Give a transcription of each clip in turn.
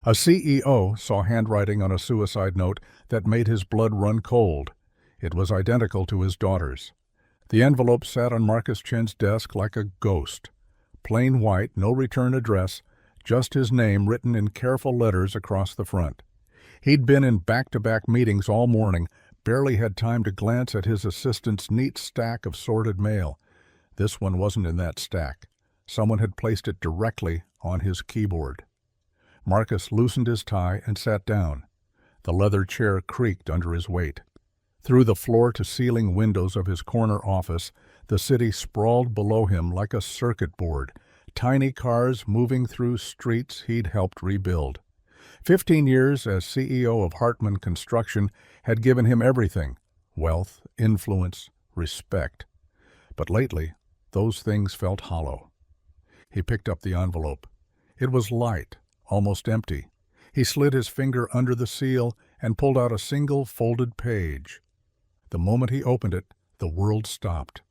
A CEO saw handwriting on a suicide note that made his blood run cold. It was identical to his daughter's. The envelope sat on Marcus Chen's desk like a ghost. Plain white, no return address, just his name written in careful letters across the front. He'd been in back-to-back meetings all morning, barely had time to glance at his assistant's neat stack of sorted mail. This one wasn't in that stack. Someone had placed it directly on his keyboard. Marcus loosened his tie and sat down. The leather chair creaked under his weight. Through the floor-to-ceiling windows of his corner office, the city sprawled below him like a circuit board, tiny cars moving through streets he'd helped rebuild. 15 years as CEO of Hartman Construction had given him everything: wealth, influence, respect. But lately, those things felt hollow. He picked up the envelope. It was light, almost empty. He slid his finger under the seal and pulled out a single folded page. The moment he opened it, the world stopped.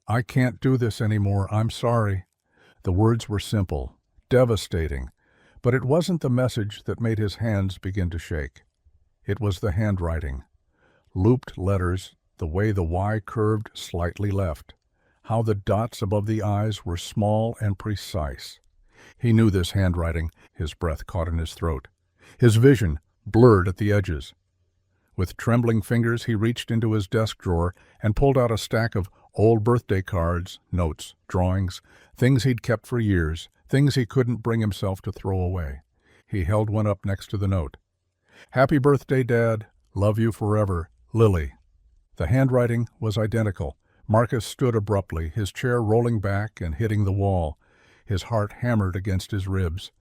"I can't do this anymore, I'm sorry." The words were simple, devastating, but it wasn't the message that made his hands begin to shake. It was the handwriting. Looped letters, the way the Y curved slightly left. How the dots above the I's were small and precise. He knew this handwriting. His breath caught in his throat. His vision blurred at the edges. With trembling fingers, he reached into his desk drawer and pulled out a stack of old birthday cards, notes, drawings, things he'd kept for years, things he couldn't bring himself to throw away. He held one up next to the note. "Happy birthday, Dad. Love you forever. Lily." The handwriting was identical. Marcus stood abruptly, his chair rolling back and hitting the wall. His heart hammered against his ribs.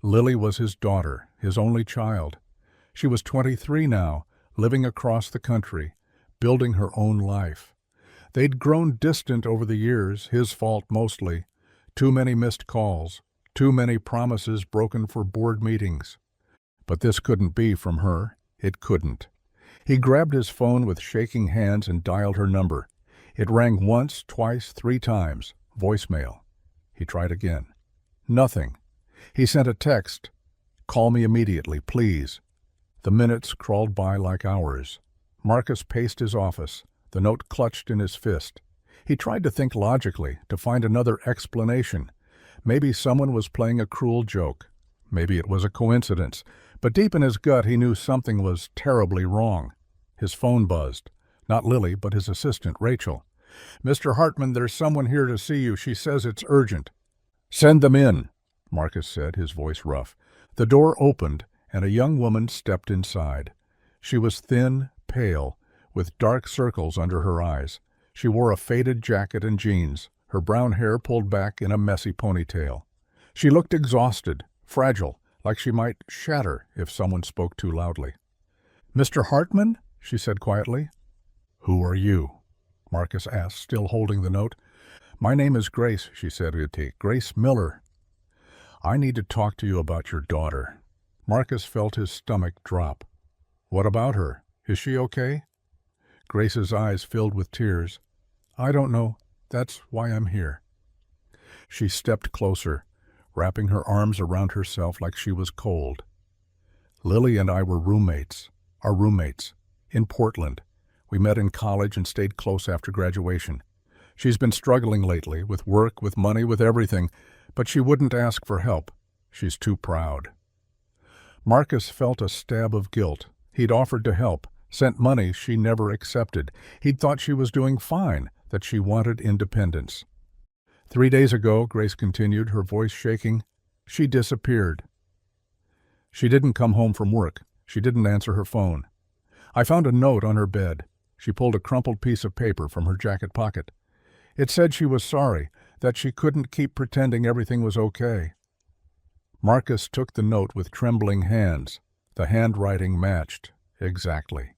Lily was his daughter, his only child. She was 23 now, living across the country, building her own life. They'd grown distant over the years, his fault mostly. Too many missed calls, too many promises broken for board meetings. But this couldn't be from her. It couldn't. He grabbed his phone with shaking hands and dialed her number. It rang once, twice, 3 times. Voicemail. He tried again. Nothing. He sent a text. "Call me immediately, please." The minutes crawled by like hours. Marcus paced his office, the note clutched in his fist. He tried to think logically, to find another explanation. Maybe someone was playing a cruel joke. Maybe it was a coincidence. But deep in his gut he knew something was terribly wrong. His phone buzzed. Not Lily, but his assistant, Rachel. "Mr. Hartman, there's someone here to see you. She says it's urgent." "Send them in," Marcus said, his voice rough. The door opened, and a young woman stepped inside. She was thin, pale, with dark circles under her eyes. She wore a faded jacket and jeans, her brown hair pulled back in a messy ponytail. She looked exhausted, fragile, like she might shatter if someone spoke too loudly. "Mr. Hartman?" she said quietly. "Who are you?" Marcus asked, still holding the note. "My name is Grace," she said with teeth. "Grace Miller." "I need to talk to you about your daughter." Marcus felt his stomach drop. "What about her? Is she okay?" Grace's eyes filled with tears. "I don't know. That's why I'm here." She stepped closer, wrapping her arms around herself like she was cold. "Lily and I were roommates. Our roommates. In Portland. We met in college and stayed close after graduation. She's been struggling lately, with work, with money, with everything, but she wouldn't ask for help. She's too proud." Marcus felt a stab of guilt. He'd offered to help, sent money she never accepted. He'd thought she was doing fine, that she wanted independence. 3 days ago, Grace continued, her voice shaking, she disappeared. She didn't come home from work. She didn't answer her phone. I found a note on her bed. She pulled a crumpled piece of paper from her jacket pocket. It said she was sorry, that she couldn't keep pretending everything was okay. Marcus took the note with trembling hands. The handwriting matched. Exactly.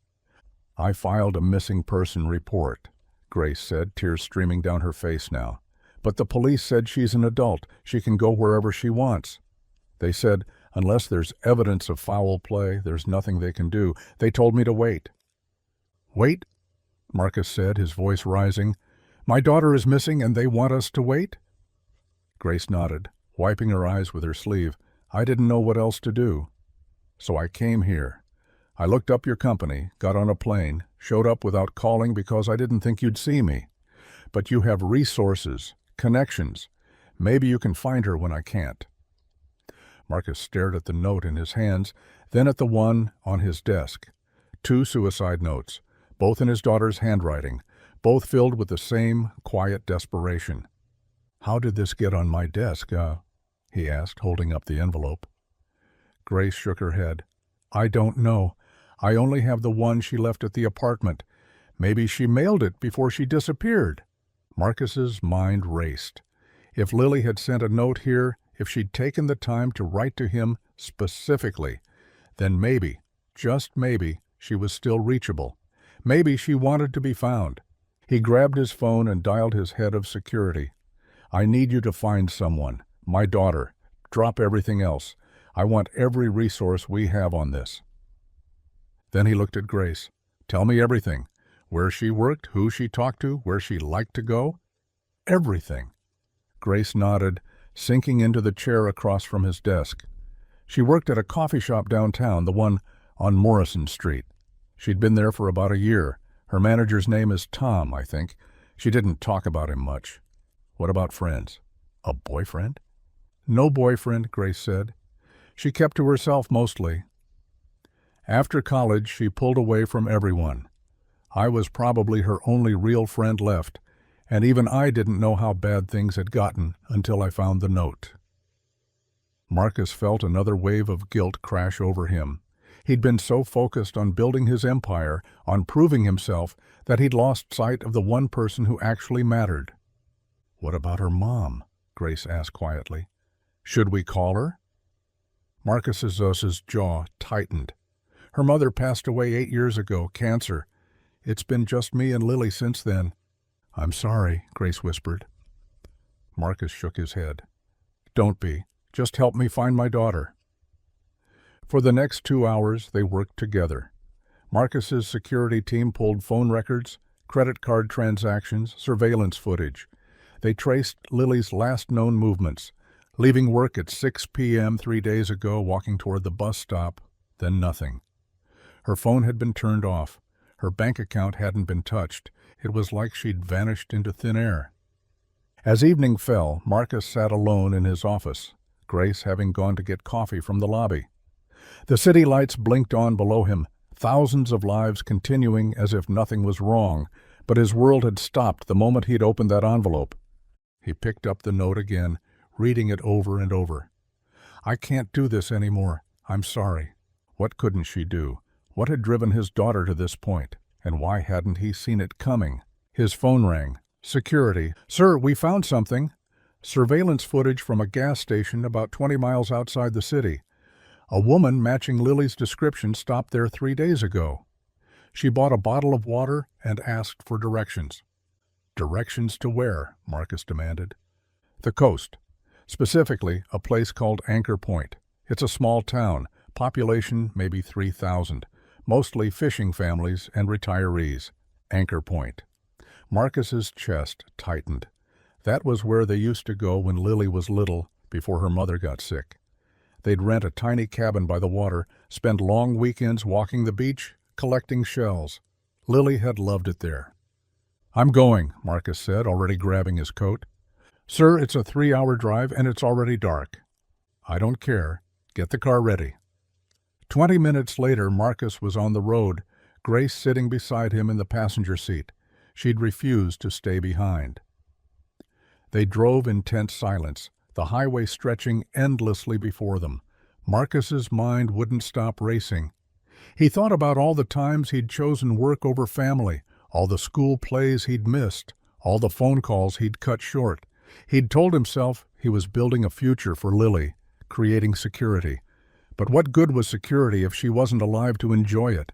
"I filed a missing person report," Grace said, tears streaming down her face now. "But the police said she's an adult. She can go wherever she wants. They said, unless there's evidence of foul play, there's nothing they can do. They told me to wait." "Wait?" Marcus said, his voice rising. "My daughter is missing and they want us to wait?" Grace nodded, wiping her eyes with her sleeve. I didn't know what else to do. So I came here. I looked up your company, got on a plane, showed up without calling because I didn't think you'd see me. But you have resources, connections. Maybe you can find her when I can't." Marcus stared at the note in his hands, then at the one on his desk. 2 suicide notes, both in his daughter's handwriting, both filled with the same quiet desperation. "How did this get on my desk, he asked, holding up the envelope. Grace shook her head. "I don't know. I only have the one she left at the apartment. Maybe she mailed it before she disappeared." Marcus's mind raced. If Lily had sent a note here, if she'd taken the time to write to him specifically, then maybe, just maybe, she was still reachable. Maybe she wanted to be found. He grabbed his phone and dialed his head of security. "I need you to find someone. My daughter. Drop everything else. I want every resource we have on this." Then he looked at Grace. "Tell me everything. Where she worked, who she talked to, where she liked to go. Everything." Grace nodded, sinking into the chair across from his desk. "She worked at a coffee shop downtown, the one on Morrison Street. She'd been there for about a year. Her manager's name is Tom, I think. She didn't talk about him much." "What about friends? A boyfriend?" "No boyfriend," Grace said. "She kept to herself mostly. After college, she pulled away from everyone. I was probably her only real friend left, and even I didn't know how bad things had gotten until I found the note." Marcus felt another wave of guilt crash over him. He'd been so focused on building his empire, on proving himself, that he'd lost sight of the one person who actually mattered. "What about her mom?" Grace asked quietly. "Should we call her?" Marcus's jaw tightened. "Her mother passed away 8 years ago, cancer. It's been just me and Lily since then." "I'm sorry," Grace whispered. Marcus shook his head. "Don't be. Just help me find my daughter." For the next 2 hours, they worked together. Marcus's security team pulled phone records, credit card transactions, surveillance footage. They traced Lily's last known movements, leaving work at 6 p.m. 3 days ago, walking toward the bus stop, then nothing. Her phone had been turned off. Her bank account hadn't been touched. It was like she'd vanished into thin air. As evening fell, Marcus sat alone in his office, Grace having gone to get coffee from the lobby. The city lights blinked on below him, thousands of lives continuing as if nothing was wrong, but his world had stopped the moment he'd opened that envelope. He picked up the note again, reading it over and over. "I can't do this anymore. I'm sorry." What couldn't she do? What had driven his daughter to this point? And why hadn't he seen it coming? His phone rang. Security. "Sir, we found something." Surveillance footage from a gas station about 20 miles outside the city. A woman matching Lily's description stopped there 3 days ago. She bought a bottle of water and asked for directions. "Directions to where?" Marcus demanded. "The coast. Specifically, a place called Anchor Point. It's a small town, population maybe 3,000, mostly fishing families and retirees. Anchor Point." Marcus's chest tightened. That was where they used to go when Lily was little, before her mother got sick. They'd rent a tiny cabin by the water, spend long weekends walking the beach, collecting shells. Lily had loved it there. "I'm going," Marcus said, already grabbing his coat. "Sir, it's a 3-hour drive and it's already dark." "I don't care. Get the car ready." 20 minutes later, Marcus was on the road, Grace sitting beside him in the passenger seat. She'd refused to stay behind. They drove in tense silence, the highway stretching endlessly before them. Marcus's mind wouldn't stop racing. He thought about all the times he'd chosen work over family, all the school plays he'd missed, all the phone calls he'd cut short. He'd told himself he was building a future for Lily, creating security. But what good was security if she wasn't alive to enjoy it?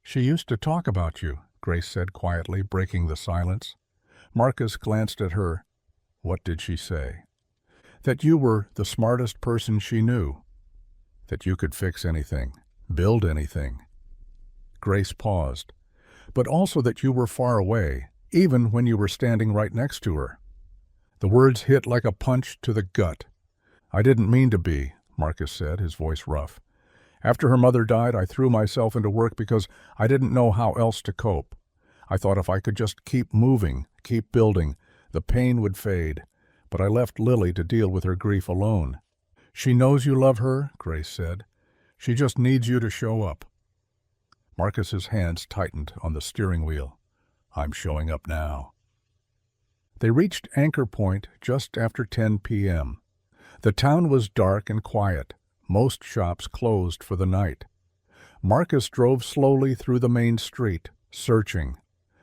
"She used to talk about you," Grace said quietly, breaking the silence. Marcus glanced at her. What did she say? That you were the smartest person she knew. That you could fix anything, build anything. Grace paused. But also that you were far away, even when you were standing right next to her. The words hit like a punch to the gut. "I didn't mean to be," Marcus said, his voice rough. After her mother died, I threw myself into work because I didn't know how else to cope. I thought if I could just keep moving, keep building, the pain would fade. But I left Lily to deal with her grief alone. She knows you love her, Grace said. She just needs you to show up. Marcus's hands tightened on the steering wheel. I'm showing up now. They reached Anchor Point just after 10 p.m. The town was dark and quiet, most shops closed for the night. Marcus drove slowly through the main street, searching.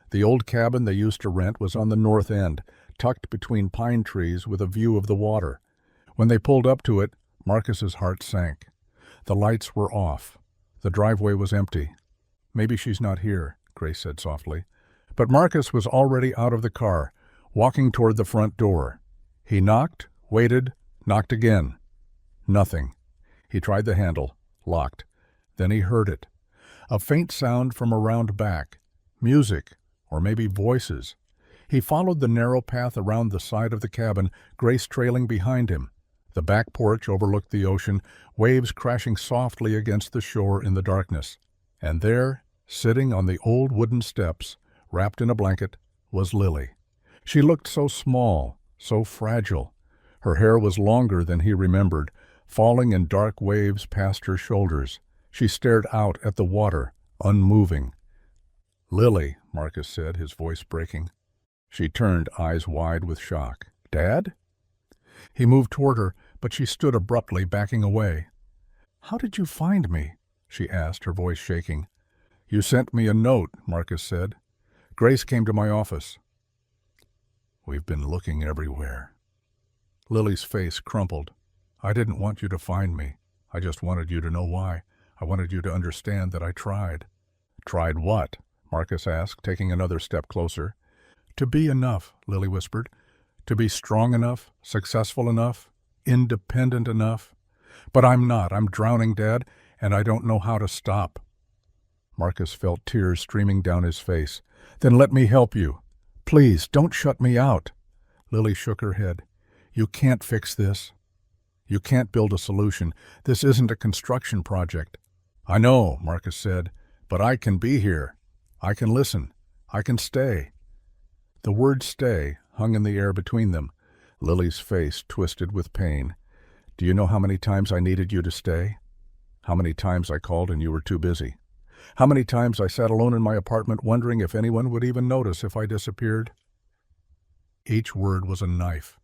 The old cabin they used to rent was on the north end, tucked between pine trees with a view of the water. When they pulled up to it, Marcus's heart sank. The lights were off. The driveway was empty. Maybe she's not here, Grace said softly. But Marcus was already out of the car, walking toward the front door. He knocked, waited, knocked again. Nothing. He tried the handle, locked. Then he heard it. A faint sound from around back. Music, or maybe voices. He followed the narrow path around the side of the cabin, Grace trailing behind him. The back porch overlooked the ocean, waves crashing softly against the shore in the darkness. And there, sitting on the old wooden steps, wrapped in a blanket, was Lily. She looked so small, so fragile. Her hair was longer than he remembered, falling in dark waves past her shoulders. She stared out at the water, unmoving. Lily, Marcus said, his voice breaking. She turned, eyes wide with shock. Dad? He moved toward her, but she stood abruptly, backing away. How did you find me? She asked, her voice shaking. You sent me a note, Marcus said. Grace came to my office. We've been looking everywhere. Lily's face crumpled. I didn't want you to find me. I just wanted you to know why. I wanted you to understand that I tried. Tried what? Marcus asked, taking another step closer. To be enough, Lily whispered. To be strong enough, successful enough, independent enough. But I'm not. I'm drowning, Dad, and I don't know how to stop. Marcus felt tears streaming down his face. Then let me help you. Please, don't shut me out. Lily shook her head. You can't fix this. You can't build a solution. This isn't a construction project. I know, Marcus said, but I can be here. I can listen. I can stay. The word stay hung in the air between them. Lily's face twisted with pain. Do you know how many times I needed you to stay? How many times I called and you were too busy? How many times I sat alone in my apartment wondering if anyone would even notice if I disappeared? Each word was a knife.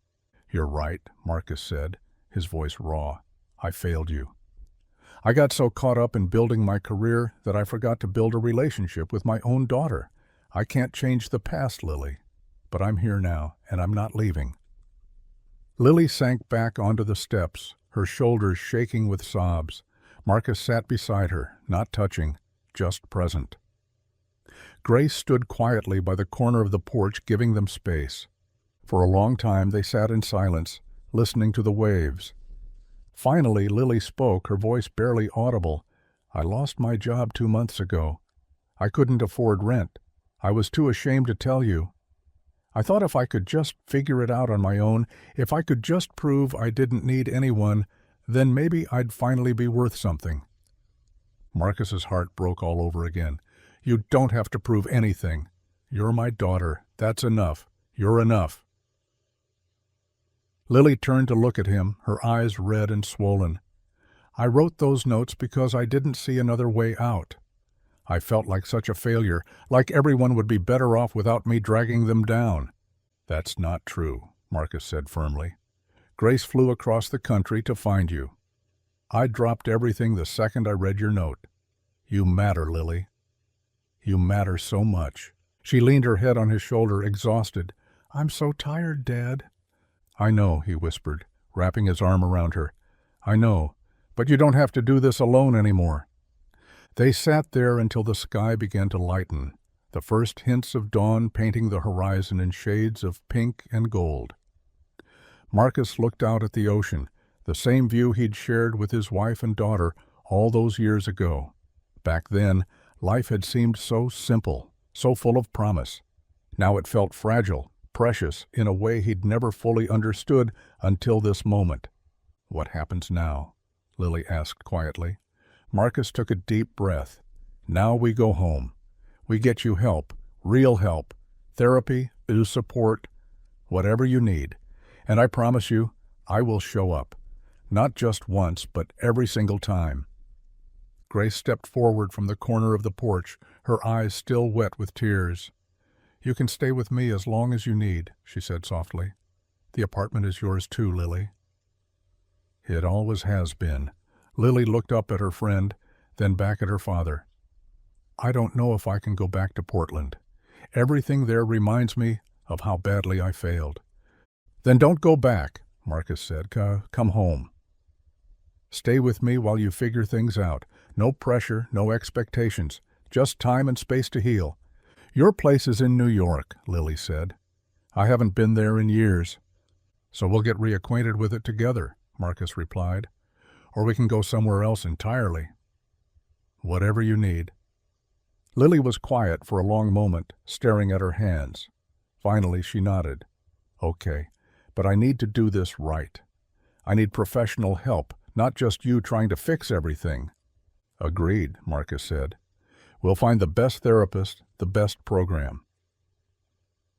You're right, Marcus said, his voice raw. I failed you. I got so caught up in building my career that I forgot to build a relationship with my own daughter. I can't change the past, Lily. But I'm here now, and I'm not leaving. Lily sank back onto the steps, her shoulders shaking with sobs. Marcus sat beside her, not touching, just present. Grace stood quietly by the corner of the porch, giving them space. For a long time they sat in silence, listening to the waves. Finally, Lily spoke, her voice barely audible. I lost my job 2 months ago. I couldn't afford rent. I was too ashamed to tell you. I thought if I could just figure it out on my own, if I could just prove I didn't need anyone, then maybe I'd finally be worth something. Marcus's heart broke all over again. You don't have to prove anything. You're my daughter. That's enough. You're enough. Lily turned to look at him, her eyes red and swollen. I wrote those notes because I didn't see another way out. I felt like such a failure, like everyone would be better off without me dragging them down. That's not true, Marcus said firmly. Grace flew across the country to find you. I dropped everything the second I read your note. You matter, Lily. You matter so much. She leaned her head on his shoulder, exhausted. I'm so tired, Dad. I know, he whispered, wrapping his arm around her. I know, but you don't have to do this alone anymore. They sat there until the sky began to lighten, the first hints of dawn painting the horizon in shades of pink and gold. Marcus looked out at the ocean, the same view he'd shared with his wife and daughter all those years ago. Back then, life had seemed so simple, so full of promise. Now it felt fragile, precious, in a way he'd never fully understood until this moment. What happens now? Lily asked quietly. Marcus took a deep breath. Now we go home. We get you help, real help, therapy, support, whatever you need. And I promise you, I will show up. Not just once, but every single time. Grace stepped forward from the corner of the porch, her eyes still wet with tears. You can stay with me as long as you need, she said softly. The apartment is yours too, Lily. It always has been. Lily looked up at her friend, then back at her father. I don't know if I can go back to Portland. Everything there reminds me of how badly I failed. Then don't go back, Marcus said. Come home. Stay with me while you figure things out. No pressure, no expectations. Just time and space to heal. Your place is in New York, Lily said. I haven't been there in years. So we'll get reacquainted with it together, Marcus replied. Or we can go somewhere else entirely. Whatever you need. Lily was quiet for a long moment, staring at her hands. Finally, she nodded. Okay, but I need to do this right. I need professional help, not just you trying to fix everything. Agreed, Marcus said. We'll find the best therapist, the best program.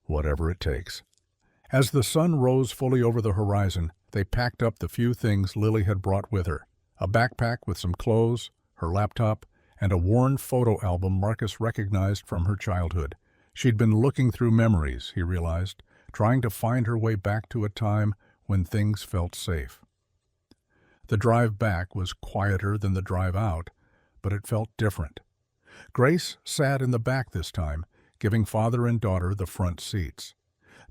Whatever it takes. As the sun rose fully over the horizon, they packed up the few things Lily had brought with her. A backpack with some clothes, her laptop, and a worn photo album Marcus recognized from her childhood. She'd been looking through memories, he realized, trying to find her way back to a time when things felt safe. The drive back was quieter than the drive out, but it felt different. Grace sat in the back this time, giving father and daughter the front seats.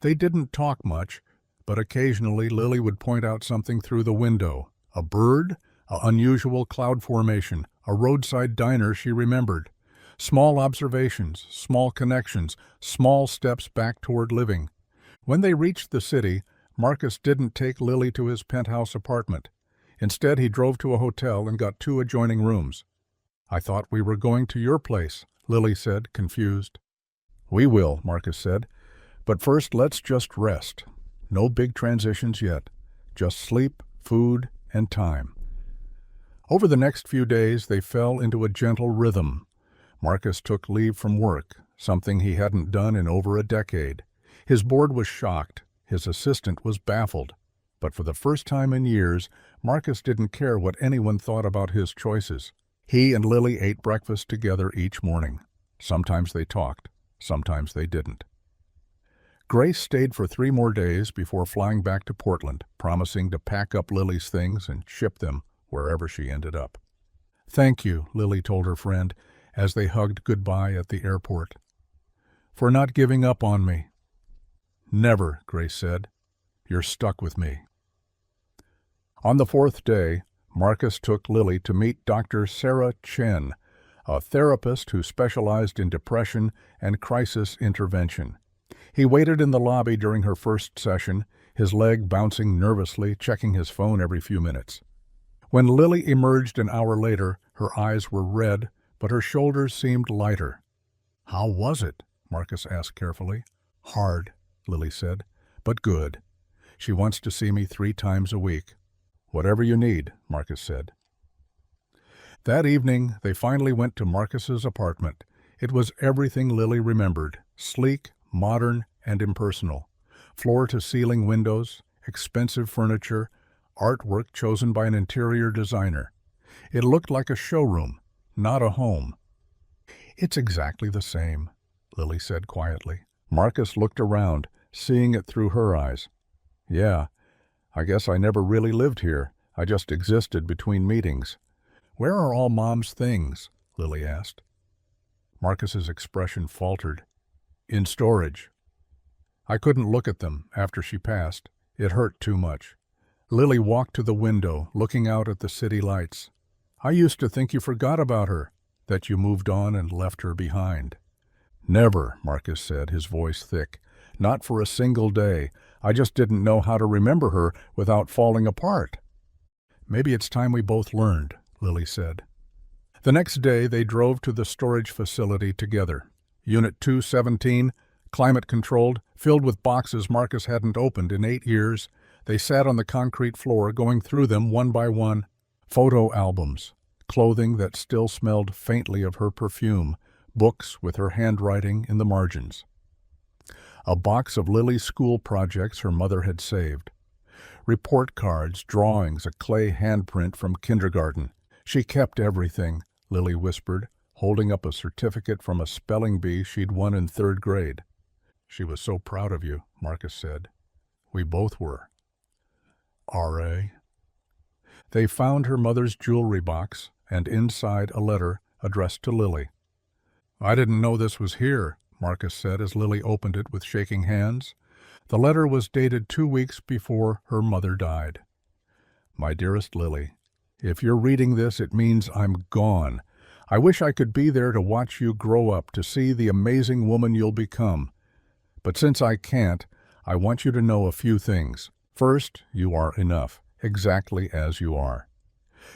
They didn't talk much, but occasionally Lily would point out something through the window. A bird, an unusual cloud formation, a roadside diner she remembered. Small observations, small connections, small steps back toward living. When they reached the city, Marcus didn't take Lily to his penthouse apartment. Instead, he drove to a hotel and got 2 adjoining rooms. I thought we were going to your place, Lily said, confused. We will, Marcus said. But first, let's just rest. No big transitions yet. Just sleep, food, and time. Over the next few days, they fell into a gentle rhythm. Marcus took leave from work, something he hadn't done in over a decade. His board was shocked. His assistant was baffled. But for the first time in years, Marcus didn't care what anyone thought about his choices. He and Lily ate breakfast together each morning. Sometimes they talked, sometimes they didn't. Grace stayed for 3 more days before flying back to Portland, promising to pack up Lily's things and ship them wherever she ended up. Thank you, Lily told her friend as they hugged goodbye at the airport. For not giving up on me. Never, Grace said. You're stuck with me. On the 4th day, Marcus took Lily to meet Dr. Sarah Chen, a therapist who specialized in depression and crisis intervention. He waited in the lobby during her first session, his leg bouncing nervously, checking his phone every few minutes. When Lily emerged an hour later, her eyes were red, but her shoulders seemed lighter. How was it? Marcus asked carefully. Hard, Lily said, but good. She wants to see me 3 times a week. Whatever you need, Marcus said. That evening, they finally went to Marcus's apartment. It was everything Lily remembered, sleek, modern, and impersonal. Floor-to-ceiling windows, expensive furniture, artwork chosen by an interior designer. It looked like a showroom, not a home. It's exactly the same, Lily said quietly. Marcus looked around, seeing it through her eyes. Yeah, I guess I never really lived here. I just existed between meetings. Where are all Mom's things? Lily asked. Marcus's expression faltered. In storage. I couldn't look at them after she passed. It hurt too much. Lily walked to the window, looking out at the city lights. I used to think you forgot about her, that you moved on and left her behind. Never, Marcus said, his voice thick. Not for a single day. I just didn't know how to remember her without falling apart. Maybe it's time we both learned, Lily said. The next day they drove to the storage facility together. Unit 217, climate-controlled, filled with boxes Marcus hadn't opened in 8 years. They sat on the concrete floor, going through them one by one. Photo albums, clothing that still smelled faintly of her perfume, books with her handwriting in the margins. A box of Lily's school projects her mother had saved. Report cards, drawings, a clay handprint from kindergarten. She kept everything, Lily whispered, holding up a certificate from a spelling bee she'd won in 3rd grade. She was so proud of you, Marcus said. We both were. R.A. They found her mother's jewelry box, and inside a letter addressed to Lily. I didn't know this was here, Marcus said as Lily opened it with shaking hands. The letter was dated 2 weeks before her mother died. My dearest Lily, if you're reading this, it means I'm gone. I wish I could be there to watch you grow up, to see the amazing woman you'll become. But since I can't, I want you to know a few things. First, you are enough, exactly as you are.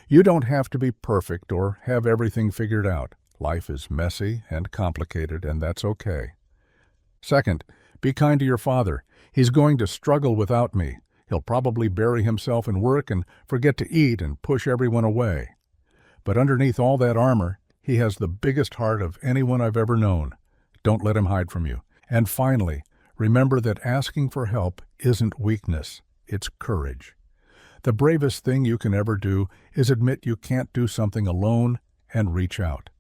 You don't have to be perfect or have everything figured out. Life is messy and complicated, and that's okay. Second, be kind to your father. He's going to struggle without me. He'll probably bury himself in work and forget to eat and push everyone away. But underneath all that armor, he has the biggest heart of anyone I've ever known. Don't let him hide from you. And finally, remember that asking for help isn't weakness, it's courage. The bravest thing you can ever do is admit you can't do something alone and reach out.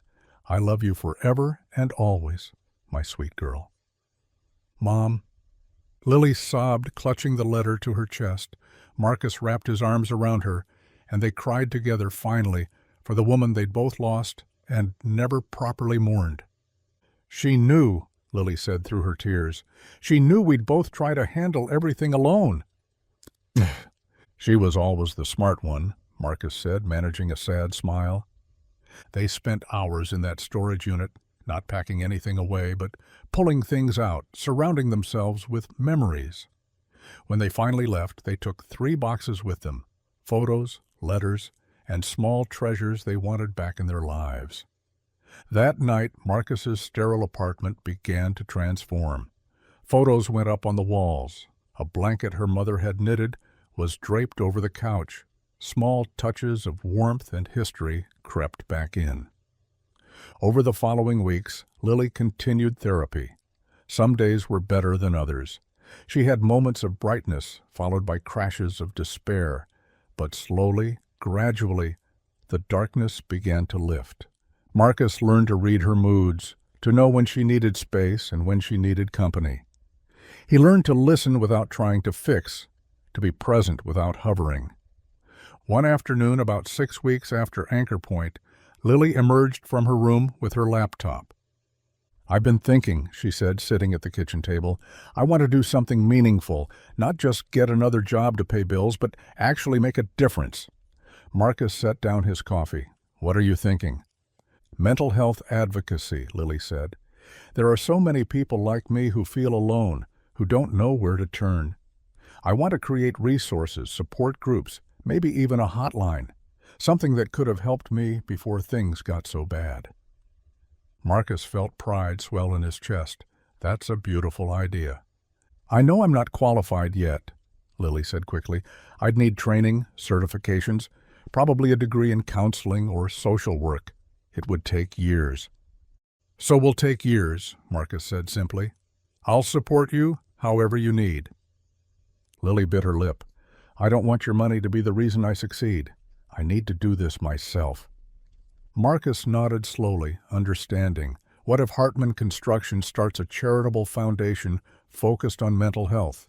I love you forever and always, my sweet girl. Mom. Lily sobbed, clutching the letter to her chest. Marcus wrapped his arms around her, and they cried together finally for the woman they'd both lost and never properly mourned. She knew, Lily said through her tears. She knew we'd both try to handle everything alone. She was always the smart one, Marcus said, managing a sad smile. They spent hours in that storage unit, not packing anything away, but pulling things out, surrounding themselves with memories. When they finally left, they took 3 boxes with them, photos, letters, and small treasures they wanted back in their lives. That night, Marcus's sterile apartment began to transform. Photos went up on the walls. A blanket her mother had knitted was draped over the couch. Small touches of warmth and history crept back in. Over the following weeks, Lily continued therapy. Some days were better than others. She had moments of brightness, followed by crashes of despair. But slowly, gradually, the darkness began to lift. Marcus learned to read her moods, to know when she needed space and when she needed company. He learned to listen without trying to fix, to be present without hovering. One afternoon, about 6 weeks after Anchor Point, Lily emerged from her room with her laptop. I've been thinking, she said, sitting at the kitchen table. I want to do something meaningful, not just get another job to pay bills, but actually make a difference. Marcus set down his coffee. What are you thinking? Mental health advocacy, Lily said. There are so many people like me who feel alone, who don't know where to turn. I want to create resources, support groups, maybe even a hotline, something that could have helped me before things got so bad. Marcus felt pride swell in his chest. That's a beautiful idea. I know I'm not qualified yet, Lily said quickly. I'd need training, certifications, probably a degree in counseling or social work. It would take years. So we'll take years, Marcus said simply. I'll support you however you need. Lily bit her lip. I don't want your money to be the reason I succeed. I need to do this myself. Marcus nodded slowly, understanding. What if Hartman Construction starts a charitable foundation focused on mental health?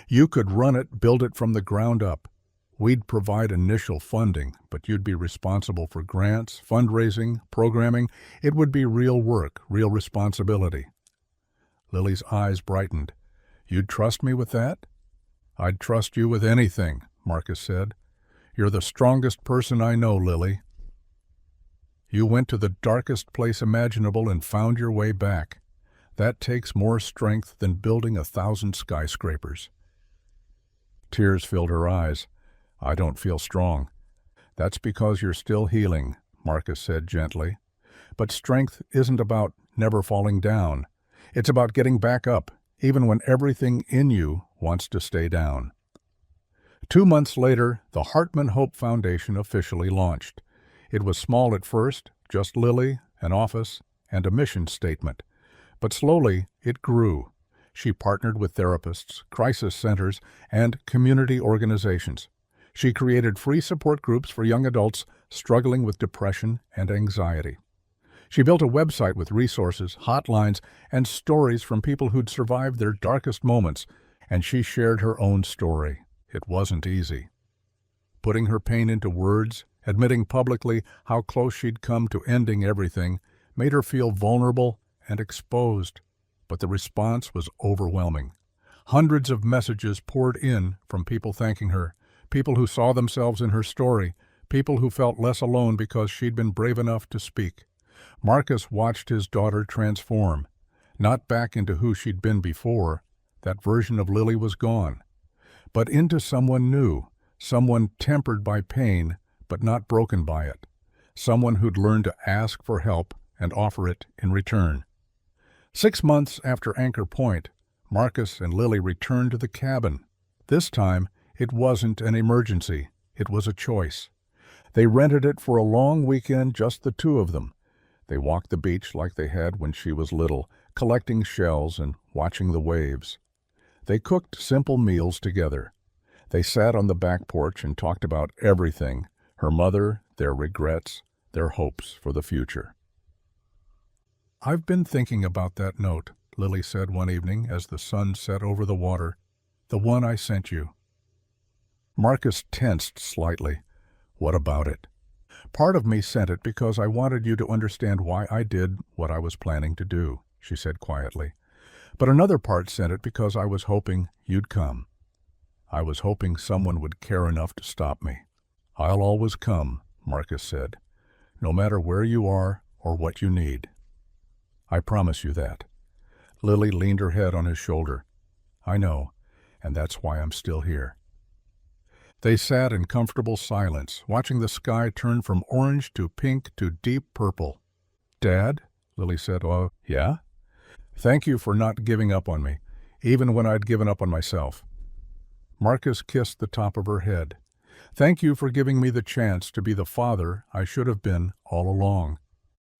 You could run it, build it from the ground up. We'd provide initial funding, but you'd be responsible for grants, fundraising, programming. It would be real work, real responsibility. Lily's eyes brightened. You'd trust me with that? I'd trust you with anything, Marcus said. You're the strongest person I know, Lily. You went to the darkest place imaginable and found your way back. That takes more strength than building 1,000 skyscrapers. Tears filled her eyes. I don't feel strong. That's because you're still healing, Marcus said gently. But strength isn't about never falling down. It's about getting back up, even when everything in you wants to stay down. 2 months later, the Hartman Hope Foundation officially launched. It was small at first, just Lily, an office, and a mission statement. But slowly, it grew. She partnered with therapists, crisis centers, and community organizations. She created free support groups for young adults struggling with depression and anxiety. She built a website with resources, hotlines, and stories from people who'd survived their darkest moments, and she shared her own story. It wasn't easy. Putting her pain into words, admitting publicly how close she'd come to ending everything, made her feel vulnerable and exposed. But the response was overwhelming. Hundreds of messages poured in from people thanking her, people who saw themselves in her story, people who felt less alone because she'd been brave enough to speak. Marcus watched his daughter transform, not back into who she'd been before. That version of Lily was gone, but into someone new, someone tempered by pain, but not broken by it, someone who'd learned to ask for help and offer it in return. 6 months after Anchor Point, Marcus and Lily returned to the cabin. This time, it wasn't an emergency, it was a choice. They rented it for a long weekend, just the two of them. They walked the beach like they had when she was little, collecting shells and watching the waves. They cooked simple meals together. They sat on the back porch and talked about everything: her mother, their regrets, their hopes for the future. "I've been thinking about that note," Lily said one evening as the sun set over the water. "The one I sent you." Marcus tensed slightly. "What about it?" "Part of me sent it because I wanted you to understand why I did what I was planning to do," she said quietly. "But another part sent it because I was hoping you'd come. I was hoping someone would care enough to stop me." "I'll always come," Marcus said, "no matter where you are or what you need. I promise you that." Lily leaned her head on his shoulder. "I know, and that's why I'm still here." They sat in comfortable silence, watching the sky turn from orange to pink to deep purple. "Dad," Lily said, "Oh, yeah? Thank you for not giving up on me, even when I'd given up on myself." Marcus kissed the top of her head. "Thank you for giving me the chance to be the father I should have been all along."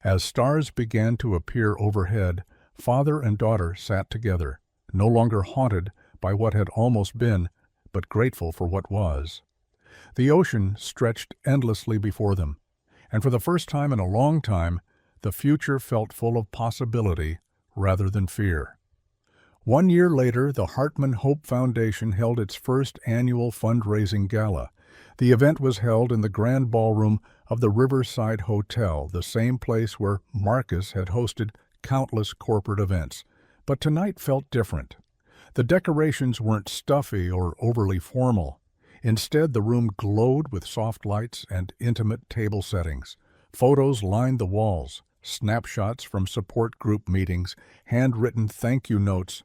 As stars began to appear overhead, father and daughter sat together, no longer haunted by what had almost been, but grateful for what was. The ocean stretched endlessly before them, and for the first time in a long time, the future felt full of possibility rather than fear. 1 year later, the Hartman Hope Foundation held its first annual fundraising gala. The event was held in the grand ballroom of the Riverside Hotel, the same place where Marcus had hosted countless corporate events. But tonight felt different. The decorations weren't stuffy or overly formal. Instead, the room glowed with soft lights and intimate table settings. Photos lined the walls, snapshots from support group meetings, handwritten thank you notes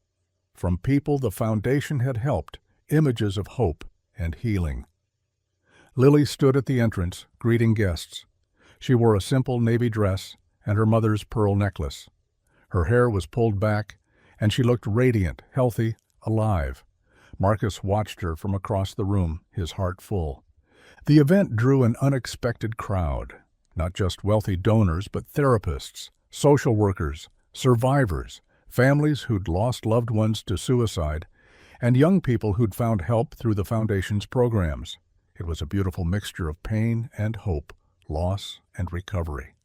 from people the foundation had helped, images of hope and healing. Lily stood at the entrance, greeting guests. She wore a simple navy dress and her mother's pearl necklace. Her hair was pulled back, and she looked radiant, healthy, alive. Marcus watched her from across the room, his heart full. The event drew an unexpected crowd, not just wealthy donors, but therapists, social workers, survivors, families who'd lost loved ones to suicide, and young people who'd found help through the Foundation's programs. It was a beautiful mixture of pain and hope, loss and recovery.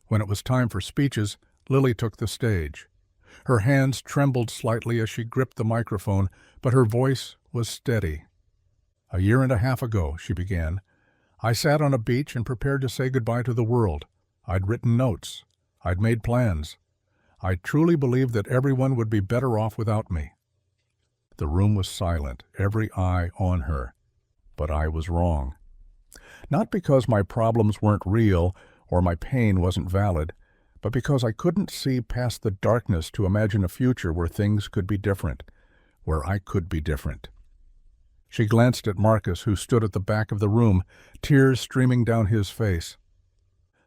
When it was time for speeches, Lily took the stage. Her hands trembled slightly as she gripped the microphone, but her voice was steady. "A year and a half ago," she began, "I sat on a beach and prepared to say goodbye to the world. I'd written notes. I'd made plans. I truly believed that everyone would be better off without me." The room was silent, every eye on her. But I was wrong. Not because my problems weren't real or my pain wasn't valid, but because I couldn't see past the darkness to imagine a future where things could be different, where I could be different. She glanced at Marcus, who stood at the back of the room, tears streaming down his face.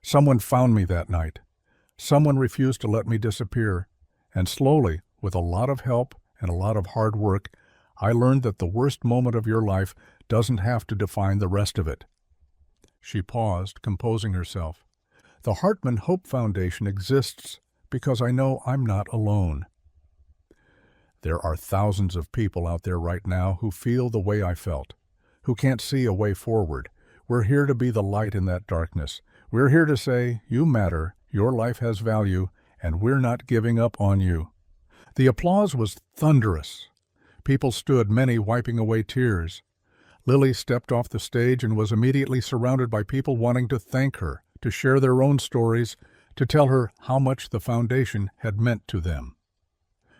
"Someone found me that night. Someone refused to let me disappear, and slowly, with a lot of help and a lot of hard work, I learned that the worst moment of your life doesn't have to define the rest of it." She paused, composing herself. "The Hartman Hope Foundation exists because I know I'm not alone. There are thousands of people out there right now who feel the way I felt, who can't see a way forward. We're here to be the light in that darkness. We're here to say, you matter, your life has value, and we're not giving up on you." The applause was thunderous. People stood, many wiping away tears. Lily stepped off the stage and was immediately surrounded by people wanting to thank her, to share their own stories, to tell her how much the foundation had meant to them.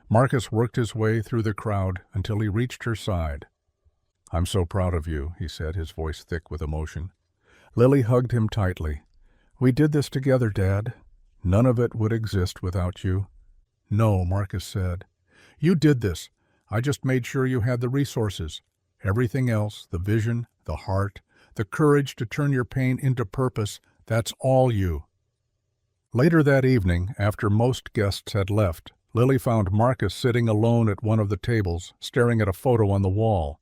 Marcus worked his way through the crowd until he reached her side. "I'm so proud of you," he said, his voice thick with emotion. Lily hugged him tightly. "We did this together, Dad. None of it would exist without you." "No," Marcus said. "You did this. I just made sure you had the resources. Everything else, the vision, the heart, the courage to turn your pain into purpose, that's all you." Later that evening, after most guests had left, Lily found Marcus sitting alone at one of the tables, staring at a photo on the wall.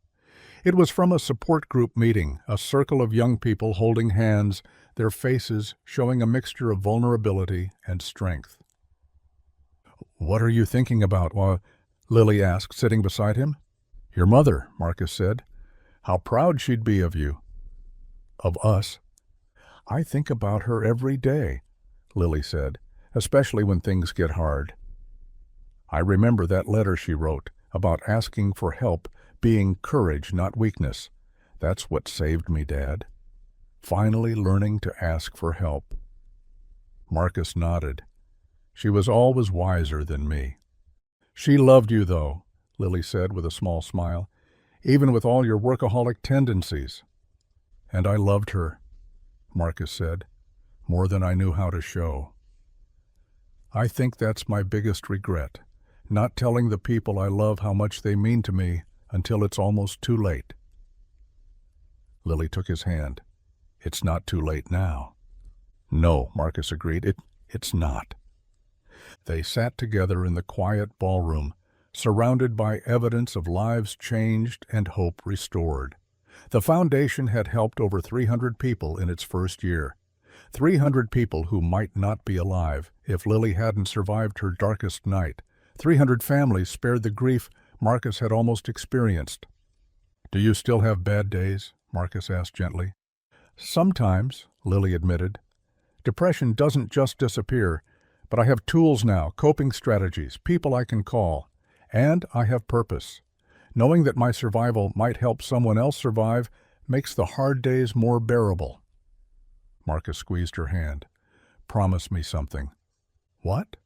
It was from a support group meeting, a circle of young people holding hands, their faces showing a mixture of vulnerability and strength. "What are you thinking about?" Lily asked, sitting beside him. "Your mother," Marcus said. "How proud she'd be of you." "Of us?" "I think about her every day," Lily said, "especially when things get hard. I remember that letter she wrote about asking for help being courage, not weakness. That's what saved me, Dad. Finally learning to ask for help." Marcus nodded. "She was always wiser than me." "She loved you, though," Lily said with a small smile, "even with all your workaholic tendencies." "And I loved her," Marcus said, "more than I knew how to show. I think that's my biggest regret, not telling the people I love how much they mean to me until it's almost too late." Lily took his hand. "It's not too late now." "No," Marcus agreed, it's not." They sat together in the quiet ballroom, surrounded by evidence of lives changed and hope restored. The foundation had helped over 300 people in its first year. 300 people who might not be alive if Lily hadn't survived her darkest night. 300 families spared the grief Marcus had almost experienced. "Do you still have bad days?" Marcus asked gently. "Sometimes," Lily admitted. "Depression doesn't just disappear, but I have tools now, coping strategies, people I can call. And I have purpose. Knowing that my survival might help someone else survive makes the hard days more bearable." Marcus squeezed her hand. "Promise me something." "What?"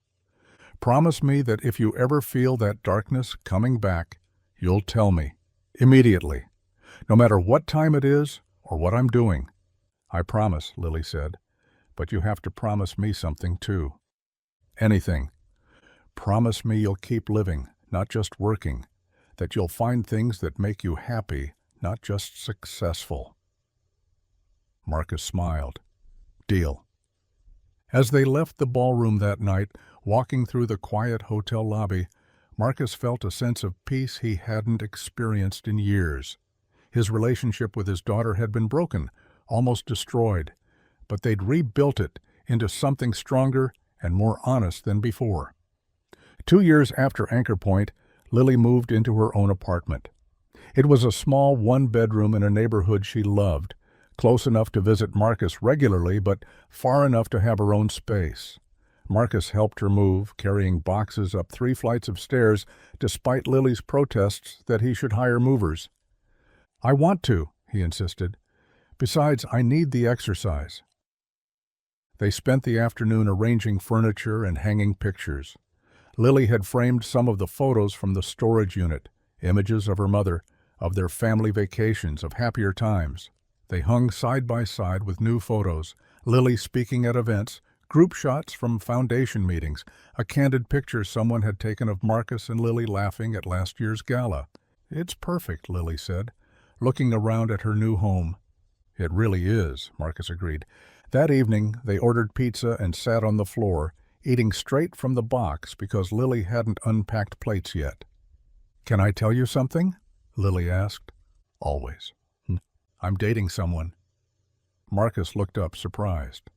"Promise me that if you ever feel that darkness coming back, you'll tell me. Immediately. No matter what time it is or what I'm doing." "I promise," Lily said. "But you have to promise me something too." "Anything." "Promise me you'll keep living, not just working. That you'll find things that make you happy, not just successful." Marcus smiled. "Deal." As they left the ballroom that night, walking through the quiet hotel lobby, Marcus felt a sense of peace he hadn't experienced in years. His relationship with his daughter had been broken, almost destroyed, but they'd rebuilt it into something stronger and more honest than before. 2 years after Anchor Point, Lily moved into her own apartment. It was a small one-bedroom in a neighborhood she loved, close enough to visit Marcus regularly, but far enough to have her own space. Marcus helped her move, carrying boxes up 3 flights of stairs, despite Lily's protests that he should hire movers. "I want to," he insisted. "Besides, I need the exercise." They spent the afternoon arranging furniture and hanging pictures. Lily had framed some of the photos from the storage unit, images of her mother, of their family vacations, of happier times. They hung side by side with new photos, Lily speaking at events, group shots from foundation meetings, a candid picture someone had taken of Marcus and Lily laughing at last year's gala. "It's perfect," Lily said, looking around at her new home. "It really is," Marcus agreed. That evening they ordered pizza and sat on the floor, eating straight from the box because Lily hadn't unpacked plates yet. "Can I tell you something?" Lily asked. Always. I'm dating someone. Marcus looked up, surprised.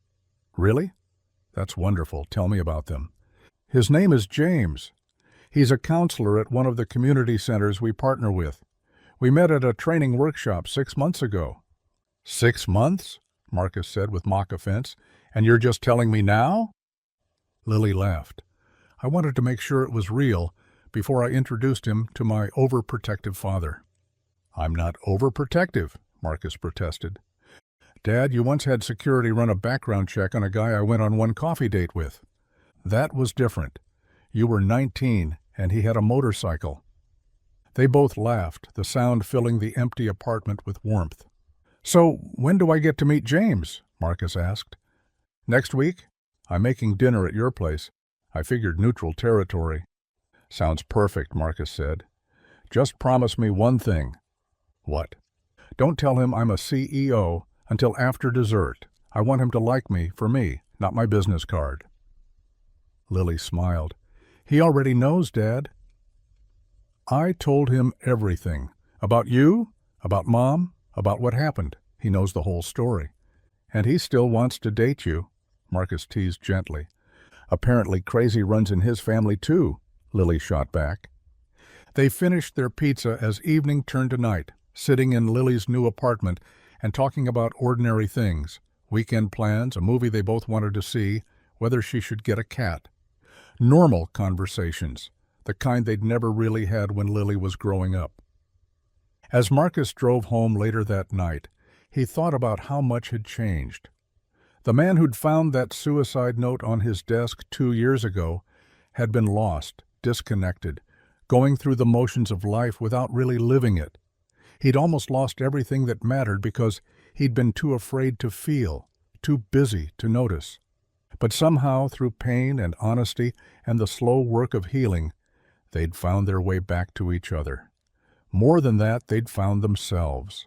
Really? That's wonderful. Tell me about them. His name is James. He's a counselor at one of the community centers we partner with. We met at a training workshop 6 months ago. 6 months? Marcus said with mock offense. And you're just telling me now? Lily laughed. I wanted to make sure it was real before I introduced him to my overprotective father. I'm not overprotective, Marcus protested. Dad, you once had security run a background check on a guy I went on one coffee date with. That was different. You were 19, and he had a motorcycle. They both laughed, the sound filling the empty apartment with warmth. So, when do I get to meet James? Marcus asked. Next week? I'm making dinner at your place. I figured neutral territory. Sounds perfect, Marcus said. Just promise me one thing. What? Don't tell him I'm a CEO until after dessert. I want him to like me for me, not my business card. Lily smiled. He already knows, Dad. I told him everything. About you, about Mom, about what happened. He knows the whole story. And he still wants to date you, Marcus teased gently. Apparently crazy runs in his family too, Lily shot back. They finished their pizza as evening turned to night, sitting in Lily's new apartment and talking about ordinary things, weekend plans, a movie they both wanted to see, whether she should get a cat. Normal conversations, the kind they'd never really had when Lily was growing up. As Marcus drove home later that night, he thought about how much had changed. The man who'd found that suicide note on his desk 2 years ago had been lost, disconnected, going through the motions of life without really living it. He'd almost lost everything that mattered because he'd been too afraid to feel, too busy to notice. But somehow, through pain and honesty and the slow work of healing, they'd found their way back to each other. More than that, they'd found themselves.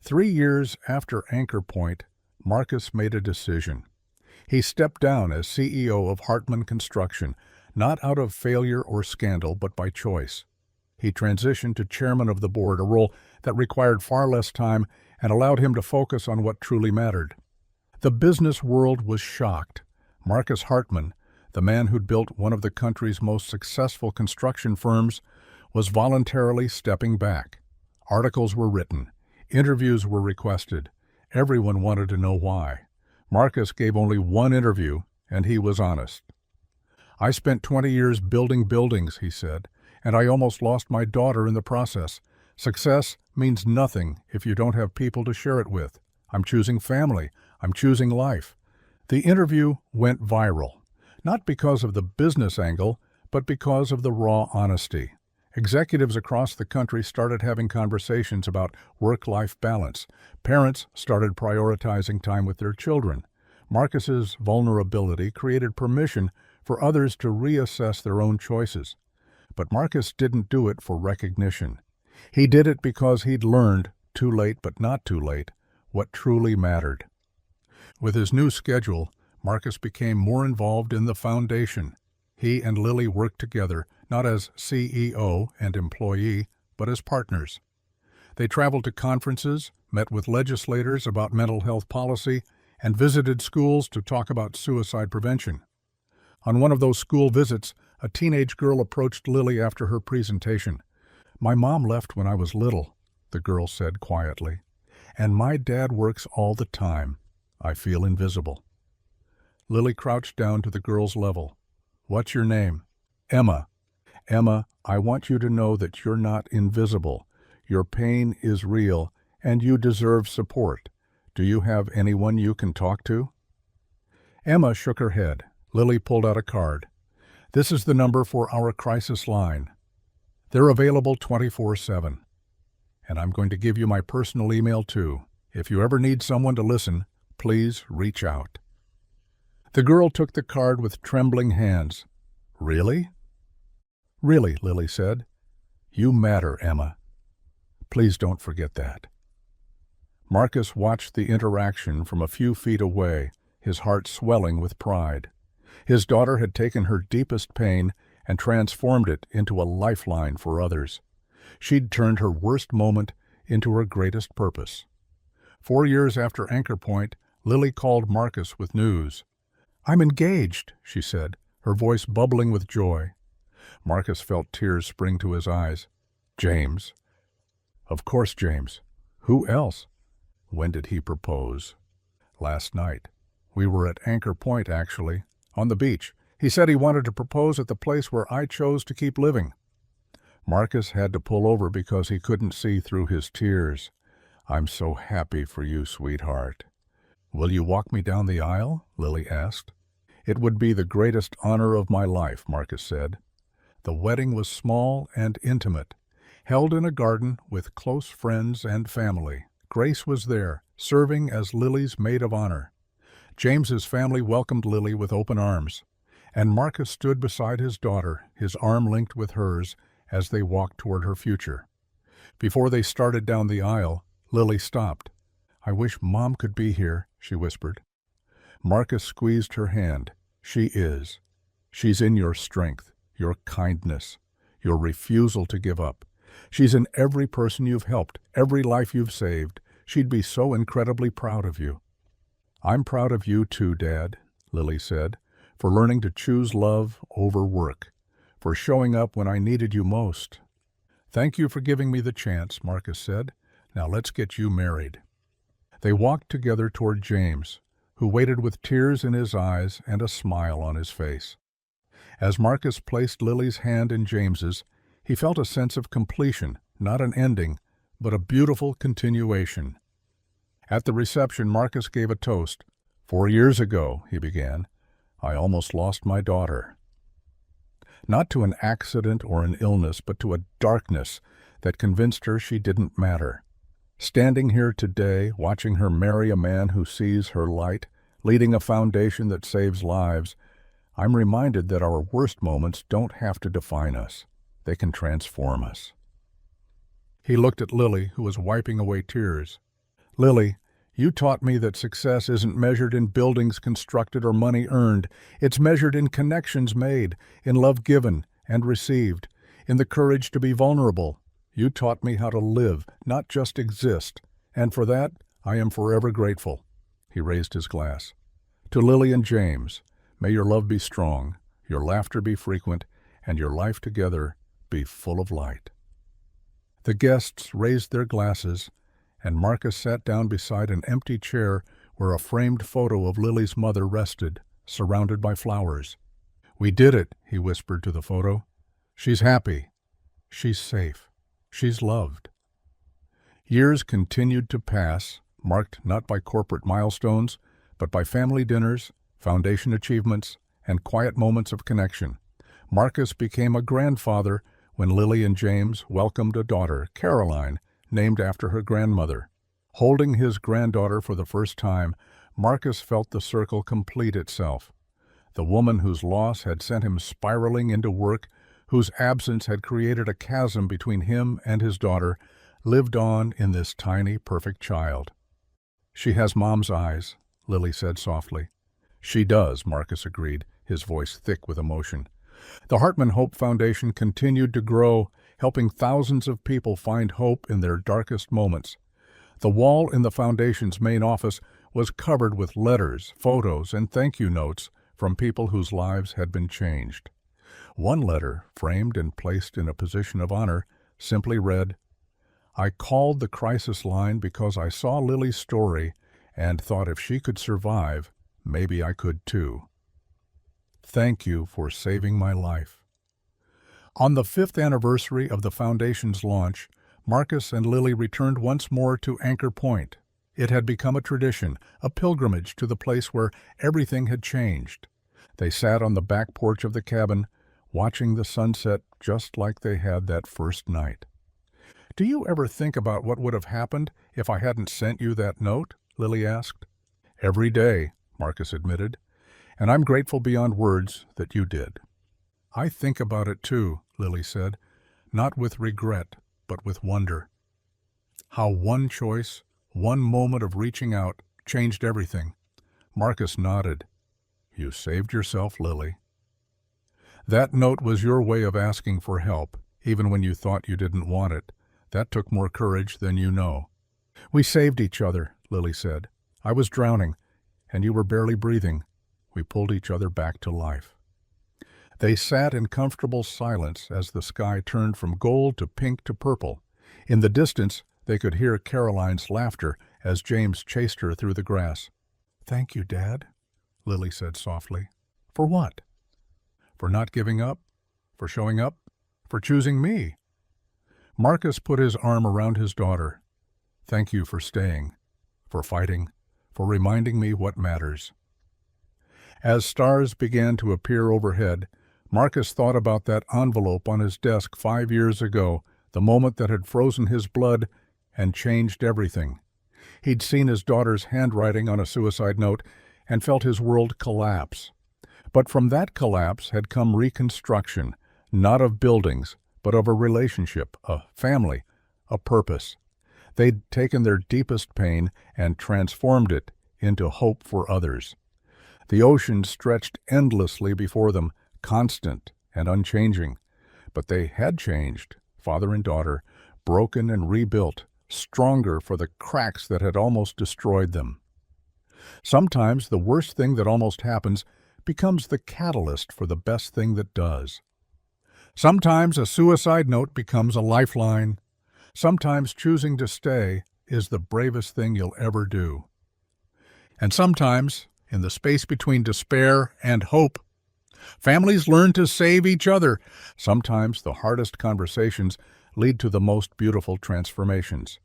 3 years after Anchor Point, Marcus made a decision. He stepped down as CEO of Hartman Construction, not out of failure or scandal, but by choice. He transitioned to chairman of the board, a role that required far less time and allowed him to focus on what truly mattered. The business world was shocked. Marcus Hartman, the man who'd built one of the country's most successful construction firms, was voluntarily stepping back. Articles were written. Interviews were requested. Everyone wanted to know why. Marcus gave only one interview, and he was honest. I spent 20 years building buildings, he said, and I almost lost my daughter in the process. Success means nothing if you don't have people to share it with. I'm choosing family. I'm choosing life. The interview went viral, not because of the business angle, but because of the raw honesty. Executives across the country started having conversations about work-life balance. Parents started prioritizing time with their children. Marcus's vulnerability created permission for others to reassess their own choices. But Marcus didn't do it for recognition. He did it because he'd learned, too late but not too late, what truly mattered. With his new schedule, Marcus became more involved in the foundation. He and Lily worked together, not as CEO and employee, but as partners. They traveled to conferences, met with legislators about mental health policy, and visited schools to talk about suicide prevention. On one of those school visits, a teenage girl approached Lily after her presentation. "My mom left when I was little," the girl said quietly, "and my dad works all the time. I feel invisible." Lily crouched down to the girl's level. "What's your name?" "Emma." "Emma, I want you to know that you're not invisible. Your pain is real, and you deserve support. Do you have anyone you can talk to?" Emma shook her head. Lily pulled out a card. "This is the number for our crisis line. They're available 24/7. And I'm going to give you my personal email too. If you ever need someone to listen, please reach out." The girl took the card with trembling hands. "Really?" "Really," Lily said. "You matter, Emma. Please don't forget that." Marcus watched the interaction from a few feet away, his heart swelling with pride. His daughter had taken her deepest pain and transformed it into a lifeline for others. She'd turned her worst moment into her greatest purpose. 4 years after Anchor Point, Lily called Marcus with news. "I'm engaged," she said, her voice bubbling with joy. Marcus felt tears spring to his eyes. "James." "Of course, James. Who else?" "When did he propose?" "Last night. We were at Anchor Point, actually, on the beach. He said he wanted to propose at the place where I chose to keep living." Marcus had to pull over because he couldn't see through his tears. "I'm so happy for you, sweetheart." "Will you walk me down the aisle?" Lily asked. "It would be the greatest honor of my life," Marcus said. The wedding was small and intimate, held in a garden with close friends and family. Grace was there, serving as Lily's maid of honor. James's family welcomed Lily with open arms, and Marcus stood beside his daughter, his arm linked with hers, as they walked toward her future. Before they started down the aisle, Lily stopped. "I wish Mom could be here," she whispered. Marcus squeezed her hand. "She is. She's in your strength, your kindness, your refusal to give up. She's in every person you've helped, every life you've saved. She'd be so incredibly proud of you." "I'm proud of you too, Dad," Lily said, "for learning to choose love over work, for showing up when I needed you most." "Thank you for giving me the chance," Marcus said. "Now let's get you married." They walked together toward James, who waited with tears in his eyes and a smile on his face. As Marcus placed Lily's hand in James's, he felt a sense of completion, not an ending, but a beautiful continuation. At the reception, Marcus gave a toast. "4 years ago," he began, "I almost lost my daughter. Not to an accident or an illness, but to a darkness that convinced her she didn't matter. Standing here today, watching her marry a man who sees her light, leading a foundation that saves lives, I'm reminded that our worst moments don't have to define us. They can transform us." He looked at Lily, who was wiping away tears. "Lily, you taught me that success isn't measured in buildings constructed or money earned. It's measured in connections made, in love given and received, in the courage to be vulnerable. You taught me how to live, not just exist, and for that I am forever grateful." He raised his glass. "To Lily and James, may your love be strong, your laughter be frequent, and your life together be full of light." The guests raised their glasses, and Marcus sat down beside an empty chair where a framed photo of Lily's mother rested, surrounded by flowers. "We did it," he whispered to the photo. "She's happy. She's safe. She's loved." Years continued to pass, marked not by corporate milestones, but by family dinners, foundation achievements, and quiet moments of connection. Marcus became a grandfather when Lily and James welcomed a daughter, Caroline, named after her grandmother. Holding his granddaughter for the first time, Marcus felt the circle complete itself. The woman whose loss had sent him spiraling into work, whose absence had created a chasm between him and his daughter, lived on in this tiny, perfect child. "She has Mom's eyes," Lily said softly. "She does," Marcus agreed, his voice thick with emotion. The Hartman Hope Foundation continued to grow, helping thousands of people find hope in their darkest moments. The wall in the foundation's main office was covered with letters, photos, and thank you notes from people whose lives had been changed. One letter, framed and placed in a position of honor, simply read, "I called the crisis line because I saw Lily's story and thought if she could survive, maybe I could too. Thank you for saving my life." On the 5th anniversary of the Foundation's launch, Marcus and Lily returned once more to Anchor Point. It had become a tradition, a pilgrimage to the place where everything had changed. They sat on the back porch of the cabin, watching the sunset just like they had that first night. "Do you ever think about what would have happened if I hadn't sent you that note?" Lily asked. "Every day," Marcus admitted, "and I'm grateful beyond words that you did." "I think about it too," Lily said, "not with regret, but with wonder. How one choice, one moment of reaching out, changed everything." Marcus nodded. "You saved yourself, Lily." "That note was your way of asking for help. even when you thought you didn't want it. That took more courage than you know. We saved each other, Lily said. I was drowning, and you were barely breathing. We pulled each other back to life. They sat in comfortable silence as the sky turned from gold to pink to purple. In the distance, they could hear Caroline's laughter as James chased her through the grass. "Thank you, Dad," Lily said softly. "For what?" "For not giving up, for showing up, for choosing me." Marcus put his arm around his daughter. "Thank you for staying, for fighting, for reminding me what matters." As stars began to appear overhead, Marcus thought about that envelope on his desk 5 years ago, the moment that had frozen his blood and changed everything. He'd seen his daughter's handwriting on a suicide note and felt his world collapse. But from that collapse had come reconstruction, not of buildings, but of a relationship, a family, a purpose. They'd taken their deepest pain and transformed it into hope for others. The ocean stretched endlessly before them, constant and unchanging. But they had changed, father and daughter, broken and rebuilt, stronger for the cracks that had almost destroyed them. Sometimes the worst thing that almost happens becomes the catalyst for the best thing that does. Sometimes a suicide note becomes a lifeline. Sometimes choosing to stay is the bravest thing you'll ever do. And sometimes, in the space between despair and hope, families learn to save each other. Sometimes the hardest conversations lead to the most beautiful transformations.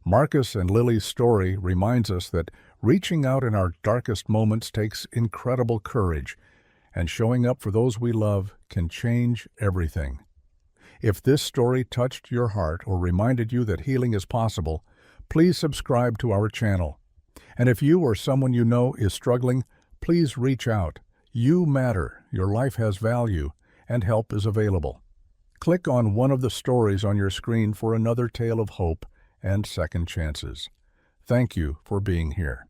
Marcus and Lily's story reminds us that reaching out in our darkest moments takes incredible courage, and showing up for those we love can change everything. If this story touched your heart or reminded you that healing is possible, please subscribe to our channel. And if you or someone you know is struggling, please reach out. You matter, your life has value, and help is available. Click on one of the stories on your screen for another tale of hope and second chances. Thank you for being here.